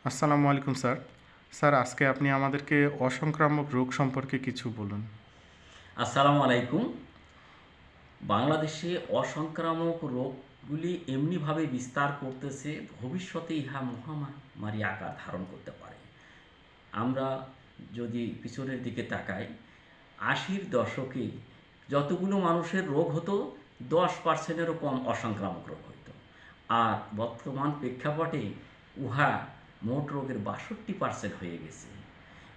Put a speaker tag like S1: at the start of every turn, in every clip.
S1: আসসালামু আলাইকুম sir. Sir, আজকে আপনি আমাদেরকে অসংক্রামক রোগ সম্পর্কে কিছু বলুন।
S2: আসসালামু আলাইকুম। বাংলাদেশে অসংক্রামক রোগগুলি এমনিভাবে বিস্তার করতেছে, ভবিষ্যতে ইহা মহামারী আকার ধারণ করতে পারে। আমরা যদি পিছনের দিকে তাকাই, ৮০-র দশকে যতগুলো মানুষের রোগ হতো ১০%-এরও কম অসংক্রামক রোগ হতো। আর বর্তমান প্রেক্ষাপটে উহা মোট রোগের ৬২% হয়ে গেছে।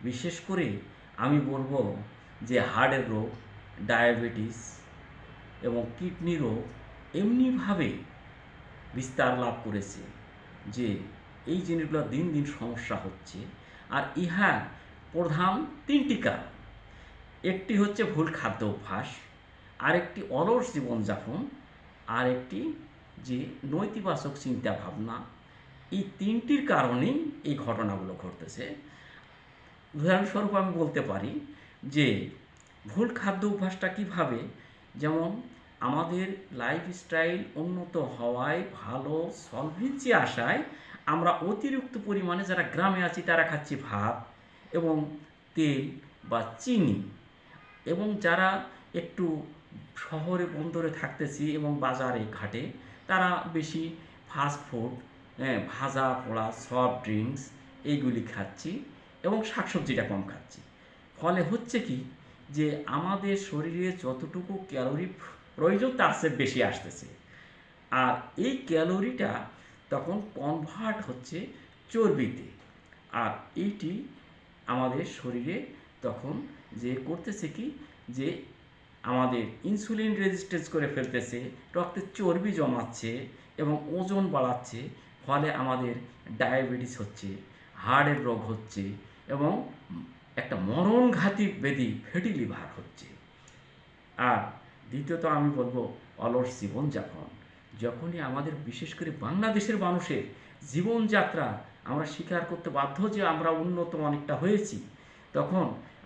S2: বিশেষ করে আমি বলবো যে হার্টের রোগ, ডায়াবেটিস এবং কিডনি রোগ এমনিভাবে বিস্তার লাভ করেছে যে এই জিনিসগুলো দিন দিন সমস্যা হচ্ছে। আর ইহা প্রধান ৩টি কারণ। একটি হচ্ছে ভুল খাদ্য অভ্যাস, আরেকটি অলস জীবনযাপন, আরেকটি যে নৈতিবাচক চিন্তা ভাবনা। এই ৩টির কারণেই এই ঘটনাগুলো ঘটতেছে। উদাহরণস্বরূপ আমি বলতে পারি যে ভুল খাদ্য অভ্যাসটা কীভাবে, যেমন আমাদের লাইফস্টাইল উন্নত হওয়ায়, ভালো সলভেন্সি আসায় আমরা অতিরিক্ত পরিমাণে যারা গ্রামে আছি তারা খাচ্ছি ভাত এবং তেল বা চিনি, এবং যারা একটু শহরে বন্দরে থাকতেছি এবং বাজারে ঘাটে তারা বেশি ফাস্ট ফুড, ভাজা পোড়া সফট ড্রিঙ্কস এইগুলি খাচ্ছি এবং শাকসবজিটা কম খাচ্ছি। ফলে হচ্ছে কি যে আমাদের শরীরে যতটুকু ক্যালোরি প্রয়োজন তার চেয়ে বেশি আসতেছে। আর এই ক্যালোরিটা তখন কনভার্ট হচ্ছে চর্বিতে। আর এইটি আমাদের শরীরে তখন যে করতেছে কি যে আমাদের ইনসুলিন রেজিস্ট্যান্স করে ফেলতেছে, রক্তে চর্বি জমাচ্ছে এবং ওজন বাড়াচ্ছে। ফলে আমাদের ডায়াবেটিস হচ্ছে, হার্টের রোগ হচ্ছে এবং একটা মরণঘাতী ব্যাধি ফ্যাটি লিভার হচ্ছে। আর দ্বিতীয়ত আমি বলবো অলস জীবনযাপন। যখনই আমাদের বিশেষ করে বাংলাদেশের মানুষের জীবনযাত্রা আমরা স্বীকার করতে বাধ্য যে আমরা উন্নত অনেকটা হয়েছি, তখন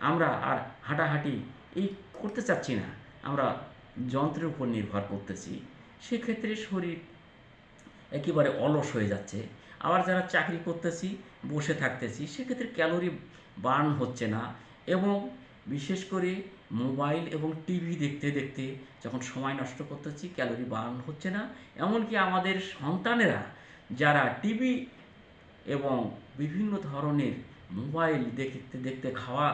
S2: আমরা আর হাঁটাহাঁটি এই করতে চাচ্ছি না, আমরা যন্ত্রের উপর নির্ভর করতেছি। সেক্ষেত্রে শরীর একেবারে অলস হয়ে যাচ্ছে। আবার যারা চাকরি করতেছি, বসে থাকতেছি, সেক্ষেত্রে ক্যালোরি বার্ন হচ্ছে না এবং বিশেষ করে মোবাইল এবং টিভি দেখতে দেখতে যখন সময় নষ্ট করতেছি ক্যালোরি বার্ন হচ্ছে না। এমনকি আমাদের সন্তানেরা যারা টিভি এবং বিভিন্ন ধরনের মোবাইল দেখতে দেখতে খাওয়া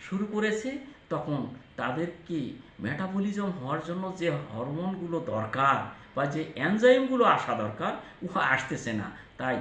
S2: শুরু করেছে, তখন তাদেরকে মেটাবলিজম হওয়ার জন্য যে হরমোনগুলো দরকার বা যে এনজাইমগুলো আসা দরকার উহা আসতেছে না। তাই